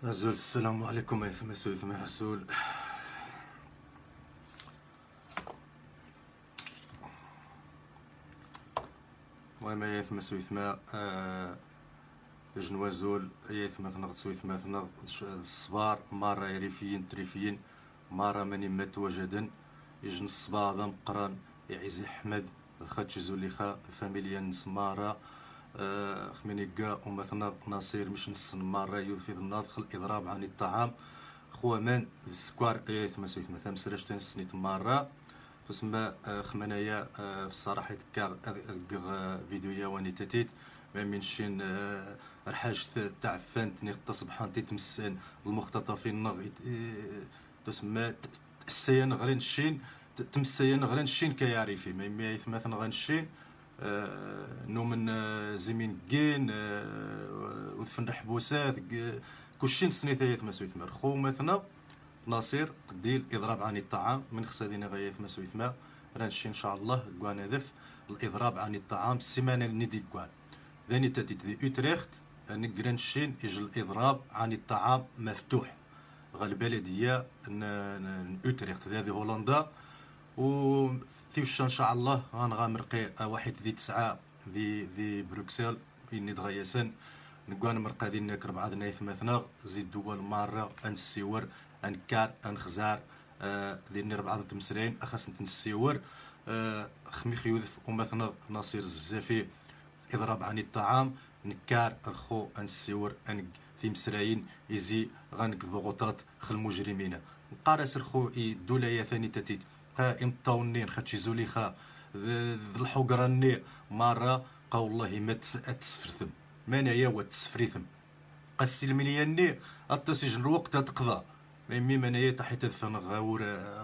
أزول السلام عليكم يا ثم سوي ثم حسول. المهم يا ثم سوي ثم جنوازول يا ثم ثنغ سوي ثم ثنغ الصبار مرة يريفيين تريفيين مرة ماني مات وجدا يجن الصباح ذا مقران يعزي أحمد خاتش زوليخا فاميليا نسمارة خمينيكا ومثلا ناصير مش نص مرة يوفي الناضخ الإضراب عن الطعام خوامان السكوار ثم سويت مثلا مسرشتين سنيت مرة تسمى خمنايا في الصراحة كاع فيديو يواني تتيت ما منشين الحاج تاع فانت نيق صبحان تيتمسن المختطفين نغ تسمى السيان غرين الشين تمسيان غرين الشين كيعرفي ما يميث مثلا غنشين نومن زمين كين ودفن حبوسات كلشي نسنيت مسويت مر خو مثلا ناصير قديل اضراب عن الطعام من خصادينا غاية مسويت ما رانشي ان شاء الله كوان هدف الاضراب عن الطعام السيمانه اللي ندي كوان ذاني تاتيت ذي اوتريخت نكرنشين يجي الاضراب عن الطعام مفتوح غالبلديه اوتريخت ذي هولندا و ثيوش ان شاء الله غنغامرقي واحد ذي 9 ذي بروكسل إني دغياسن نكوان مرقا ذي ناك 4 نايث مثنا زيد دول مرة انسيور انكار انخزار ذي 4 تمسرين اخاس نتنسيور خميخ يوذف ومثنا ناصير زفزافي اضراب عن الطعام نكار الخو انسيور انك في مسراين يزي غانك ضغوطات خل المجرمين نقارس الخو الدولايا ثاني تتيت امطاونين خاتشي زوليخا الحقراني مرة قال والله ما تسفرثم مانايا وتسفريثم قاسي الملياني التسجن الوقت تقضى ميمي مانايا تحت دفن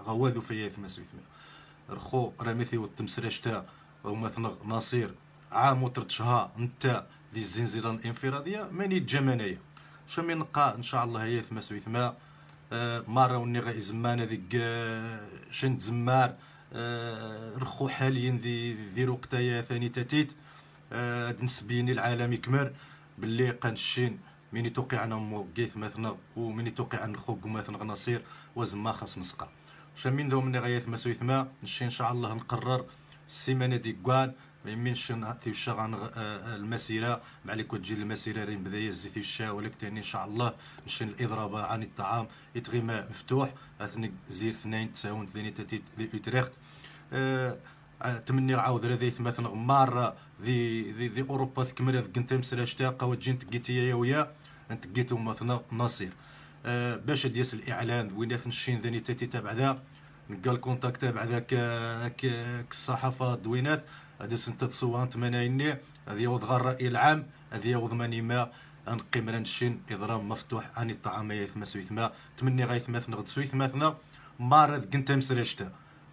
غواذو فيا ثما سويثما رخو رميثي والتمسرشتا ومثلا ناصير عام وترت شهر نتا ذي الزنزلة الانفرادية ماني جمانية شمي نقا ان شاء الله هي ثما سويثما مرة وني غا زمان هذيك شنت زمار رخو حاليا ذي وقتايا ثاني تاتيت نسبيني العالم يكمر باللي قنشين مني توقع عنا موقيث مثلا ومني توقع عن خوك مثلا نصير وزما خاص نسقى شامين ذو مني غايث ما سويثما نشي ان شاء الله نقرر السيمانه دي كوان ما يمينش في الشغل المسيره مع لي تجي المسيره رين بدايه زي في الشا ولكن ان شاء الله نشي الاضراب عن الطعام يتغيما مفتوح اثني زير 2 9 2 3 اوتريخت تمني عاود ذي مثلا مره ذي اوروبا تكمل كنت مسراش تاقه وتجي تقيتي يا ويا انت قيتو مثلا ناصير باش دياس الاعلان وين نشين ذاني تاتي تابع ذا نلقى الكونتاكت تابع ذاك الصحافه دوينات هذا سنت تصوانت منايني هذه يوض الراي العام هذه يوض ماني ما نقيم رانشين اضراب مفتوح عن الطعام يثما سويثما تمني غايث مثلا غد سويثما مارد كنت مسرشتا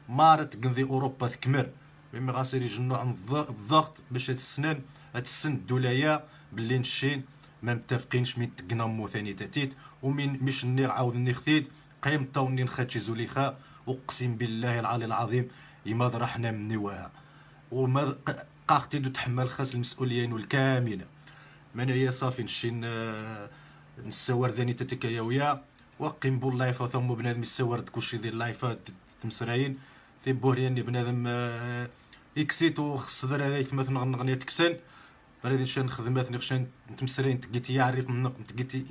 مارت كنذي اوروبا تكمر مما غاسير يجنوا عن الضغط باش السنان السن الدولايه باللي نشين ما متفقينش من تقنمو ثاني تاتيت ومن مش ني عاود نخثيد قيم طاوني نخاتشي زوليخا اقسم بالله العلي العظيم يما ضرحنا من نواها وما قاختي دو تحمل خاص المسؤوليين الكامله من هي صافي نشين نسور ذاني تتكايا ويا وقيم بول لايف ثم بنادم يسور كلشي ديال اللايفات تمسراين في بورياني بنادم اكسيتو خص ذا هذا مثلا نغني تكسن غادي نشان نخدمات نخشان تمسرين تقيتي يعرف من تقيتي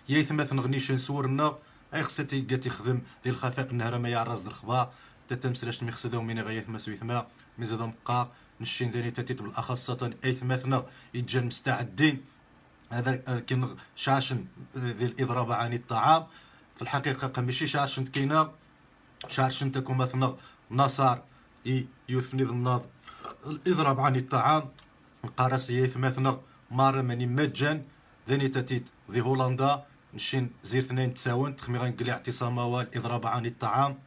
يا مثلا نغني شان صورنا اي خصتي قاتي خدم ديال الخفاء النهار ما يعرز الخبا تتمسراش مخسدو من غايث ما سويثما ميزاد مقا نشين ذاني تاتيت بالاخص اي مثلا يتجا مستعدين هذا كاين شاشن ذي الاضراب عن الطعام في الحقيقه ماشي شاشن كاينه شاشن تكون مثلا نصار يثني الناض الاضراب عن الطعام القرصيه مثلا مره ماني مجان ذاني تاتيت ذي هولندا نشين زير 2 تساون تخمي غنقلي اعتصام والاضراب عن الطعام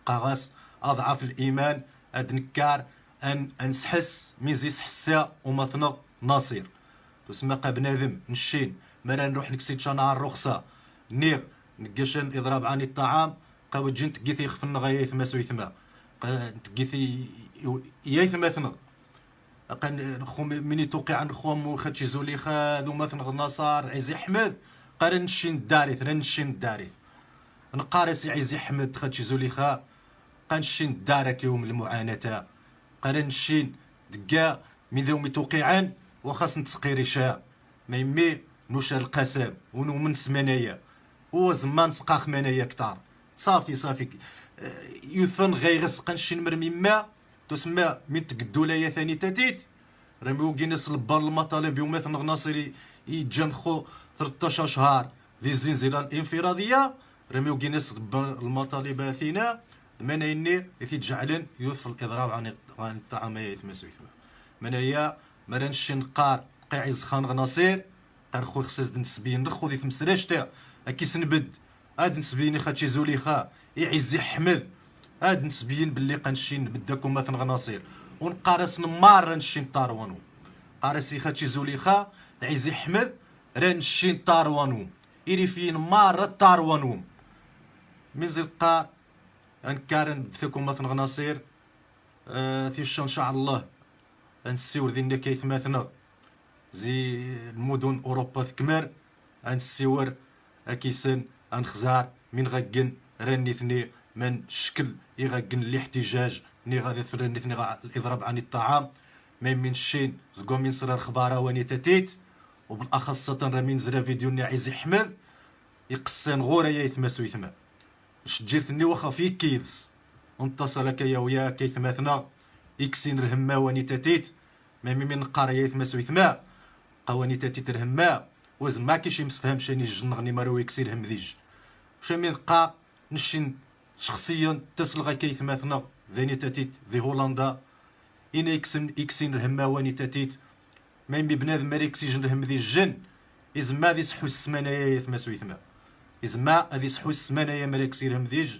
قاغاس اضعف الايمان ادنكار ان نسحس ميزيس حسا ومثلا ناصير تسمى بنادم نشين مالا نروح نكسيد شانا الرخصه نيغ نقاشن اضراب عن الطعام قاو تجي تقيثي خفنا غايث ما سويثما تقيثي يايث مثلا خو مني توقع عن خوم خاتشي زوليخا ذو مثلا نصار عزي احمد قال نشين داريت نشين داريت نقارس عزي حمد خاتشي زوليخا قنشين دارك يوم المعاناة قال نشين دقا من ذومي توقيعان وخاص نتسقيري شا ما يمي نوشا القسم ونو من سمانية هو زمان سقاخ منايا كتار صافي يوثن غيغس قنشين مرمي ما تسمى من تقدو ليا ثاني تاتيت رميو كيناس البان المطالب يوم مثلا ناصري يتجنخو 13 شهر ذي الزنزانة الانفرادية رميو كيناس المطالب اثينا مانا يني يتجعلن يوث الاضراب عن الطعام يتمسو يثما منايا مرانش نقار قاعز خان غناصير قار خو خصاص نسبين نخو ذي تمسراشتا اكي سنبد هاد نسبيني خاتشي زوليخا يعزي حمد هاد نسبين باللي قنشين بداكم مثلا غناصير ونقارس نمار نشين طاروانو قارسي خاتشي زوليخا عزي حمد رانشين طاروانو إلي فين مار طاروانو ميزل قار انكارن بدثكم مثلا غناصير في ان شاء الله نسيور ذي كيف مثلا زي المدن اوروبا ثكمر انسيور اكيسن انخزار من غقن رانيثني من شكل يغقن الاحتجاج ني غادي ثرنيثني الاضراب عن الطعام ما من شين زقوم من صرار خباره واني تاتيت وبالاخص راه من زرا فيديو ني عزي حمد يقسن غورا يثمسو يثما شجيرتني واخا في كيدز انتصلك يا ويا كيثماثنا يكسين رهما واني تاتيت ما من قاريه يثمسو يثما قواني تاتيت رهما وز ما كيش يمسفهم شاني الجنغني مارو يكسي لهم ذيج شامين قا نشين شخصيا تسلغا كيثماثنا ذاني تاتيت ذي هولندا إنا يكسين رهما واني تاتيت ما يمي بنادم ماري يكسيجن لهم ذي الجن إزما ذي سحو السمانة يثمسو يثما إزما هذي سحو السمانة يا مراكسي لهم ذيج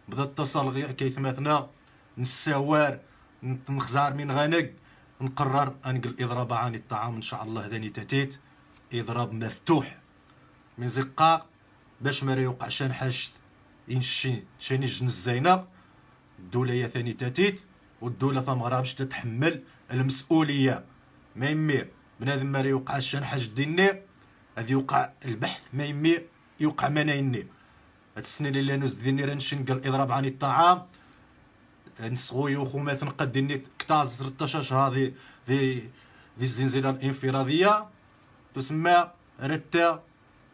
بدا اتصال كيثماثنا نساوار نخزار من غنق نقرر انقل اضراب عن الطعام ان شاء الله ذاني تاتيت اضراب مفتوح من زقاق باش ما يوقع شان حاجت ينشي شاني جن الزينه الدوله يا ثاني تاتيت والدوله فما غرابش تتحمل المسؤوليه ما يمي بنادم ما يوقع شان حاجه ديني هذا يوقع البحث ما يمي يوقع منايني هاد السنه اللي نوز ديني رانشنقل الاضراب عن الطعام نسغو يوخو مثلا قدني كتاز 13 شهر ذي الزنزانه الانفراديه تسمى رتا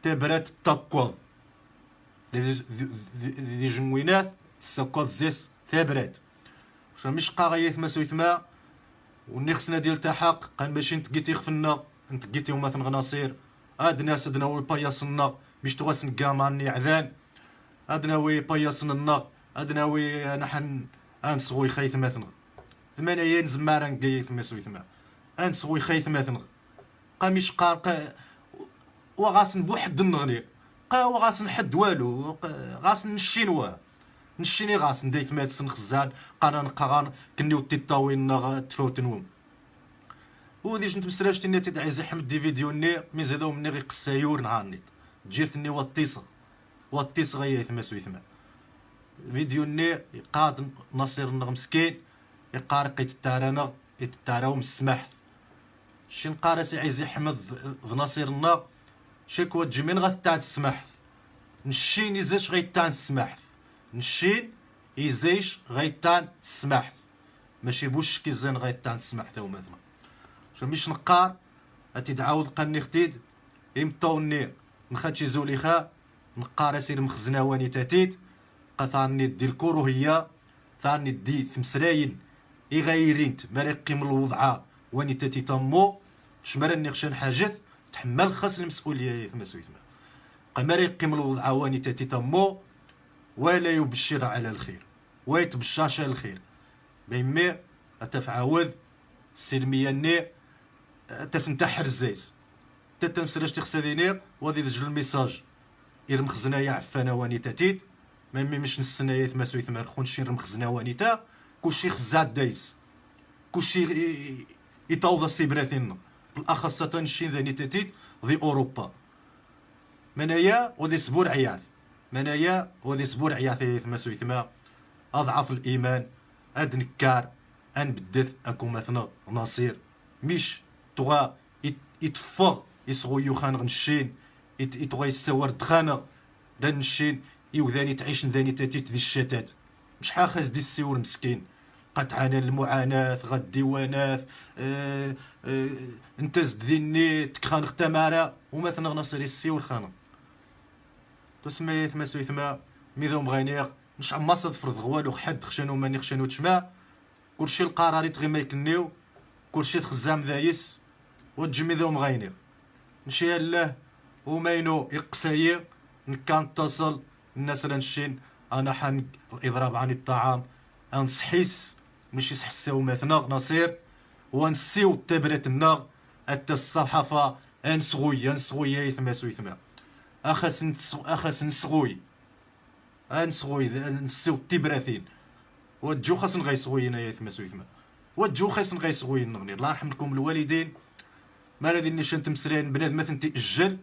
تبرات التقوض ذي جنوينات تسكوض زيس تبرات واش مش قاغيه ثما سويثما وني خصنا ديال التحق قال باش نتقيتي خفنا نتقيتيهم مثلا غناصير هاد الناس ادنا وي باياصنا باش تواسن كاماني عذان ادنا وي باياصنا ادنا وي نحن انسغوي خيث مثلا ثمانية ينزم مارن قيث مسوي ثما انسغوي خيث مثلا قاميش قا وغاسن بوحد النغني قا وغاسن حد والو غاسن الشينوا نشيني غاسن ديت مات سن خزان قانا نقغان كنيو تيطاوين تفوتنوم وديش نتمسراش تني تدعي زي حمد دي فيديو ني ميزادو مني غي قسايور نهار جيرتني واتيص غيا ثما سوي ثما فيديو ني قاد ناصر مسكين يقارق يتتارانا يتتاراو من السماح شين قارس عزي حمد ناصر النا شكوى تجمين غتاع السماح نشين يزاش غيتاع السماح نشين يزيش غيتان السماح ماشي بوش كيزين غيتان السماح تا مثلا شو مش نقار اتدعاود قني ختيد يمطوني نخاتشي زوليخا نقار سير مخزناواني تاتيت قثاني دي الكروهيه ثاني دي ثمسراين يغيرين مريقيم الوضعه واني تاتي تمو شمرني خشان حاجث تحمل خاص المسؤوليه ثم سويتما قمريقيم الوضعه واني تاتي تمو ولا يبشر على الخير ويتبشرش على الخير بيمي اتفعاوذ السلميه ني تفنتحر الزيس تتمسرش تخسديني وذي دجل الميساج يرمخزنا يا عفانا واني تاتيت ميمي مش نسنايا ثما سويت ما نخونش نرمخزنا وانيتا كلشي خزاد دايس كلشي يطوض استبراثين بالاخص تنشين ذاني تاتيت ذي اوروبا منايا وذي سبور عياث منايا وذي سبور عياث ثما سويت ما اضعف الايمان اد نكار ان بدث اكو مثلا ناصير مش تغا يتفغ يصغو يوخان غنشين يتغى يسور الدخانه لان الشين يوذاني تعيش ذاني تاتيت ذي الشتات شحال خاص دي السيور مسكين قطعنا المعاناة غا الديوانات انت زد ذي النيت تكخان اختمارا ومثلا غنصري السيور خانا تسمى يثما سويثما ميذو مغينيغ نش عماصة فرض غوالو حد خشانو ماني خشانو تشما كلشي القراري تغي ما يكنيو كلشي تخزام ذايس وتجمي ذو مغينيغ نشي الله وماينو يقسايي نكان اتصل الناس رانشين انا حن الاضراب عن الطعام انصحيس مش يسحساو مثنا نصير ونسيو تبرت النار حتى الصحافه انسغوي يثما سويثما اخاس نسغوي نسيو التبراثين وتجو خاص نغيسغوينا يثما سويثما وتجو خاص نغيسغوين نغني الله يرحم لكم الوالدين ما راه دير نيشان تمسرين بنادم مثلا تيأجل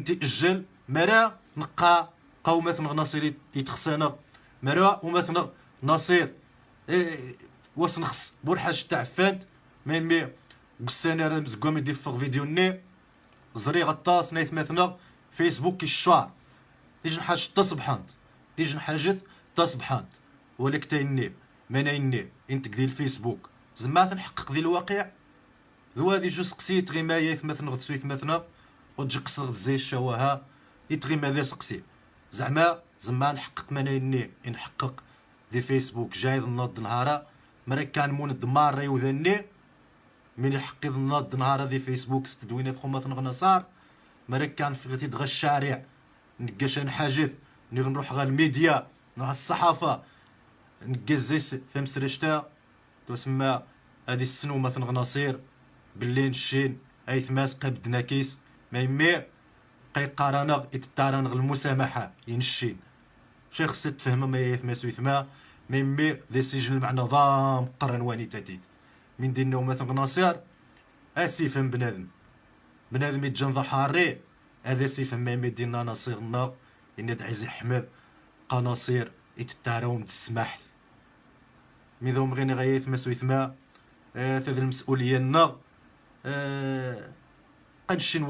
تيأجل مرا نقا قومات ناصير يتخسانا مرا ومثلا ناصير واسنخص بورحاج تاع فانت ميمي قسانا راه مزقوم يدير فوق فيديو ني زري غطاس نايت مثلا فيسبوك كيشار ديجن حاج تصبحانت ديجن حاجت تصبحانت ولك تايني مانايني انت كذي الفيسبوك زعما تنحقق ذي الواقع ذو هادي جوج سقسيت غي ما ياث مثلا غتسويت مثلا وتجي قصر غتزي الشواها يتغي ماذا سقسي زعما نحقق مانايني نحقق ذي فيسبوك جايد نوض نهارا مرا كان مون الدمار راه يوذني من يحقق نوض نهارا ذي فيسبوك ستدوينات خمات نغنا صار مرا كان في غتي دغا الشارع نكاش نحاجث نروح غا الميديا نروح الصحافه نكزيس فهم سرشتا تسمى هذه السنو مثلا غناصير باللي نشين ايث ماسقه بدناكيس ما يمي قيقارنا يتطارن المسامحه ينشين شي خص تفهم ما يثما سويثما ما يمي ذي سجن المعنى ضام قرن واني تاتيت من دينو مثلا غناصير اسيفهم بنادم يتجن ذا حاري هذا سيفهم ما يمي دينا ناصيرنا إن عزيز أحمد قناصير يتتاراوم تسمحت ميذو مغيني غايث ما سويثما تذ المسؤولية النا قنشن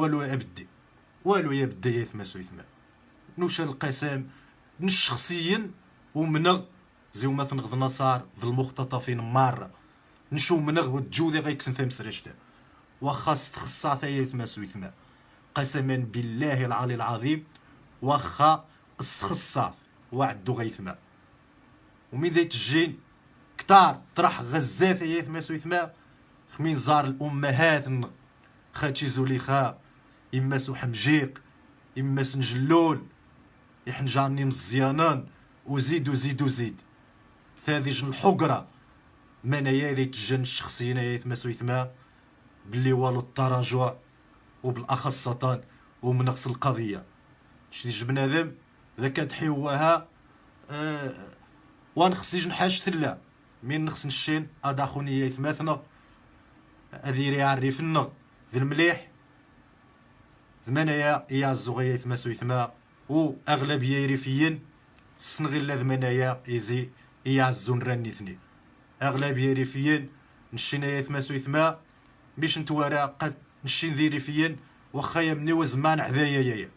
والو يبدي يثما سويثما نوشا القسام نش شخصيا ومنغ زيو مثلا غض نصار ذي المختطفين مارة نشو منغ وتجوذي غيكسن ثم سرشتا وخاص تخصا ثيثما سويثما قسما بالله العلي العظيم واخا السخصات وعدو غيثما ومن ذي تجين كتار طرح غزات يثما سويثما خمين زار الامهات خاتشي زوليخا اما سو حمجيق اما سنجلول يحنجاني مزيانان وزيد ثاذيج الحقره منايا ذي تجن الشخصيين يثما سويثما باللي والو التراجع وبالاخص ومنقص القضيه شتي بنادم ذاك تحيوها وانخصيج نحاج ثلا من نخص نشين اداخوني يثماثنا اذيري يعرفنا ذي المليح ثمانية يا الزغية يثما سويثما واغلبيه يريفيين السنغيل ثمانية يزي يعزون رانيثني اغلبيه يريفيين نشينا يثما سويثما باش نتوارا قد نشين ذي ريفيين واخا يمني وزمان عذايا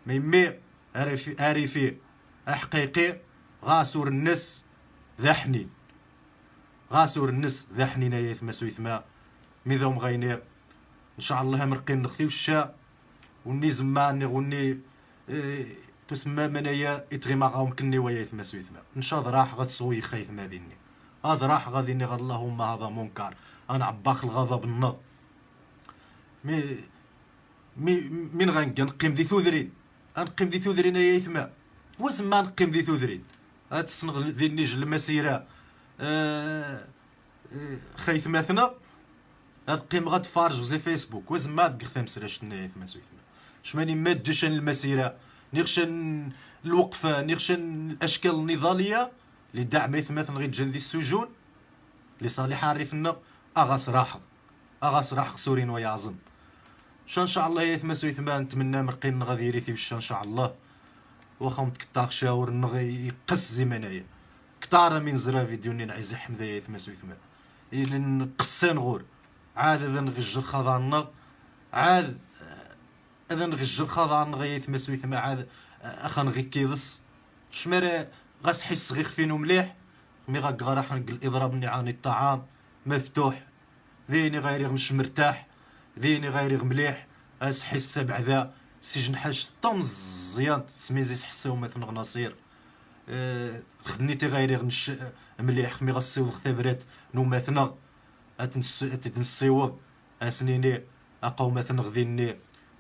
ما يمي عارفي حقيقي غاسور النس ذا حنين يا يثما سويثما ميذا مغينير ان شاء الله مرقين نخثيو الشا وني زمان نغني تسمى منايا يتغيما غاهم كني ويا يثما سويثما ان شاء الله راح غتسوي خايف ما ديني هذا راح غاديني غير اللهم هذا منكر انا عباق الغضب النار من غنقيم ذي ثوذرين نقيم ذي ثوذرين يا يثما وزما نقيم ذي ثوذرين هاد السنغ ذي النيج المسيره خايف مثنا هاد قيم غاد فارج زي فيسبوك وزما دقيق سراش يثما سويثما شماني ما تجيش المسيره نيغشن الوقفه نيغشن الاشكال النضاليه اللي دعم يثما غير تجن ذي السجون اللي صالح عارفنا اغاس راح سورين ويعظم ان شاء الله يثما سويثما نتمنى مرقين غادي يريثي وش ان شاء الله واخا متكطاخ شاور نغي يقص زمنايا كتار من زرا فيديو ني نعيز حمده يثما سويثما إلى قسان غور عاد نغج الخضرنا عاد اذا نغجر خاضع نغيث ما سويت ما عاد اخا نغي كيضس شمال غاسحي الصغيخ فينو مليح مي غاك راح الاضراب نعاني الطعام مفتوح ذيني غير مش مرتاح ذيني غير مليح اسحي السبع ذا سجن حاج طمزيان سميزي سحسو مثل غناصير خدنيتي غير مش مليح مي غسيو ختبرات نو مثنا اتنسيوض اسنيني اقاو مثلا غديني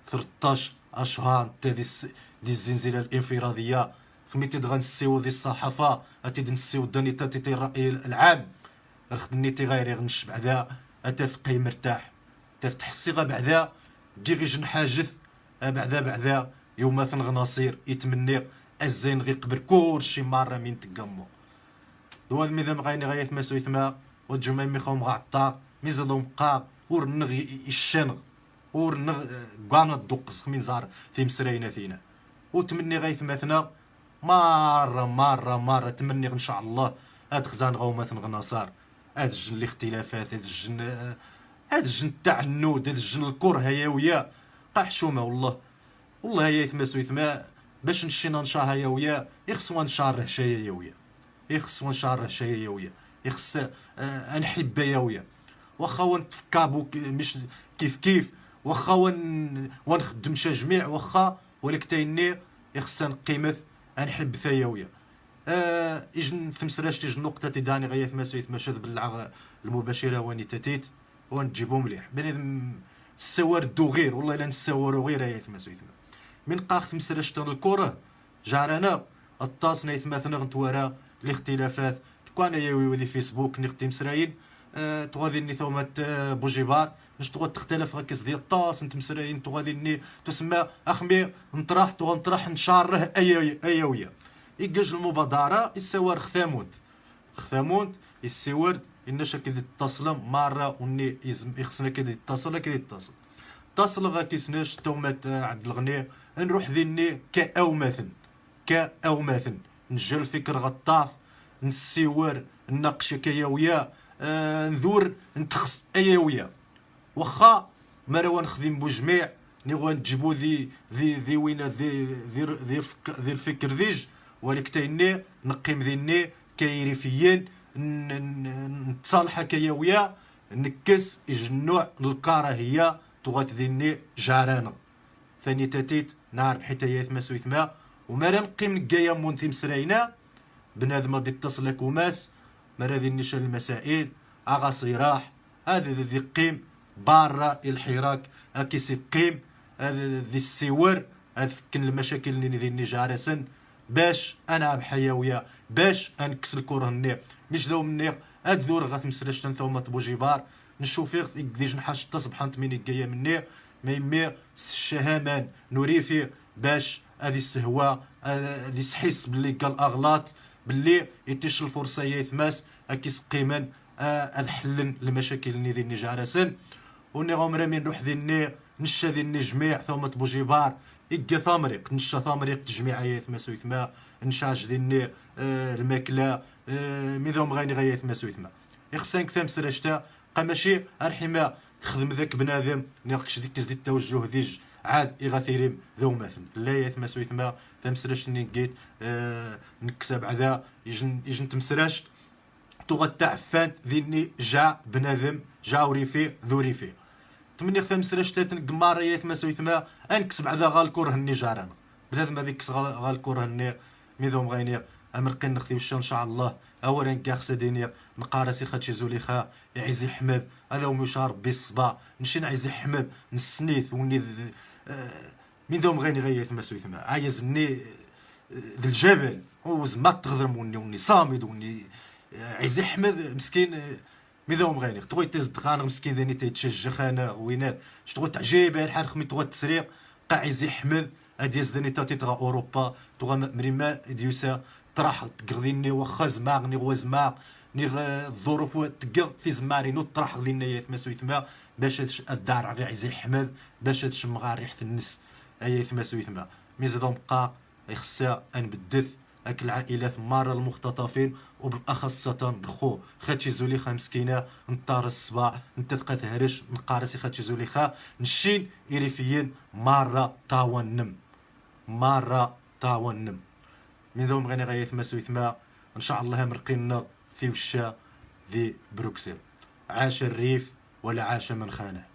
13 اشهر تا دي الزنزله الانفراديه خميتي غنسيو دي الصحافه اتي نسيو داني تاتي الراي العام خدنيتي غير غنش بعدا اتفقي مرتاح تفتح الصيغه بعدا كي جن حاجث بعدا يوم مثلا غناصير يتمني الزين غي قبر كلشي مره من تقمو دواد ميدا مغايني غايث ما سويت ما وجمع ميخوم غعطا ميزادو مقا ورنغ الشنغ ورنغ كانا الدقس من زار في مسرينا فينا وتمني غايث مثنا مره تمني ان شاء الله هاد خزان غاو مثلا غناصار هاد الجن الاختلافات هاد الجن تاع النود هاد الجن الكره هياويه قا حشومه والله هي ثما سويت ما باش نشينا نشاها يويا يخصوا نشار هشايا يويا يخصوا نشار هشايا يويا يخص نحب يويا واخا ونتفكابو مش كيف واخا ونخدم شا جميع واخا ولكن يخص نقيمث نحب ثياويا اجن ثمسراش تيج نقطه تداني غيث ما سويت ما شذ باللعغ المباشره واني تاتيت ونجيبو مليح بنادم السوار دو غير والله الا نساورو غير هيث ما سويت من قاخ مسراش تن الكره جارنا الطاس نيث مثلا غنتورا الاختلافات تكون ياوي ودي فيسبوك نختي مسرايين تغادي ني ثومات بوجيبار باش تغاد تختلف هكاز ديال الطاس انت مسرايين تغادي ني تسمى اخمي نطرح نشاره ايويه يجج المبادره السوار خثامون السوار إنش كذا تتصل مرة وني يخصنا كذا يتصل تصل غا سناش تومات عبد الغني نروح ذني كأو مثل نجل الفكر غطاف نسيور نناقش كياويا نذور نتخص اياويا واخا مرا نخدم بجميع نيغوا نجيبو ذي وين ذي الفكر ذيج ولكن نقيم ذني كيريفيين نتصالح كياويا نكس النوع الكراهيه تغات ذني جارانا ثاني تاتيت نعرف حتى ما سويت ما ومرا نقيم نكايا مون ثيم سراينا بنادم غادي يتصل لك وماس مرا ذي نشال المسائل اغا صراح هذا ذي قيم بارا الحراك اكيسي قيم هذا ذي السور هذا فكن المشاكل اللي ذي جارسن باش انا بحيويه باش انكس الكره النيق مش ذو منيق هاد ذور غات مسلاش تنثوما بوجيبار نشوف يقديش نحاش تصبح انت مين جايه مني ما يمي الشهامان نوريفي باش هذه السهوه هذه سحيس باللي قال اغلاط باللي يتيش الفرصه يثماس اكيس قيما هذا حلن المشاكل اللي ذي جارسن وني غمر من نروح ذي نشا ذي جميع ثومة بوجيبار إجا ثامريق نشا ثامريق تجميع يثما سويثما نشاج ذي الماكله ميذوم غاني غايثما سويثما يخصنك ثام سراشتا قماشي ارحما تخدم ذاك بنادم ناقش ديك تزيد التوجه ديج عاد إغاثيريم ذو مثل لا يثما سويثما تمسراش نيكيت نكسب عذا يجن تمسراش تغطى تعفان ذيني جا بنادم جا وريفي ذو ريفي تمني تمسراش تاتن قمار يثما سويثما انكسب عذا غالكور هني جارانا بنادم هذيك غالكور هني ميذوم غايني امرقين نختي وش ان شاء الله اولا كاع خسديني نقارسي خاتشي زوليخا يعزي حمد هذا ومشار بالصبا نمشي نعزي حمد نسنيث وني من ذوم غيني غيث ما سويثما عايزني ذا الجبل وزما تغضرم وني صامد وني عزي حمد مسكين من ذوم غيني تغوي تزدخان مسكين ذاني تيتشجخ انا وينات شتغوي تعجيب الحال خمي تغوي تسريق قا عزي حمد هادي زدني تاتي تغا اوروبا تغا مريما ديوسا طرح تقضيني واخا زماغني غوزماغ ني الظروف تقض في زماري نو طرح غدينيات ما سويتما باش الدار غير عزي حمد باش تشم غير ريحه النس ايات ما سويتما ميزدهم بقى يخصها نبدث هاك العائلات مارة المختطفين، وبالاخص خو خاتشي زوليخا مسكينه نطار الصباع انت تقى تهرش نقارسي خاتشي زوليخا نشين إريفيين مارة تاونم مارة تاونم من ذوم غني غايث ما سويثما ان شاء الله مرقينا في وشا ذي بروكسل. عاش الريف ولا عاش من خانه.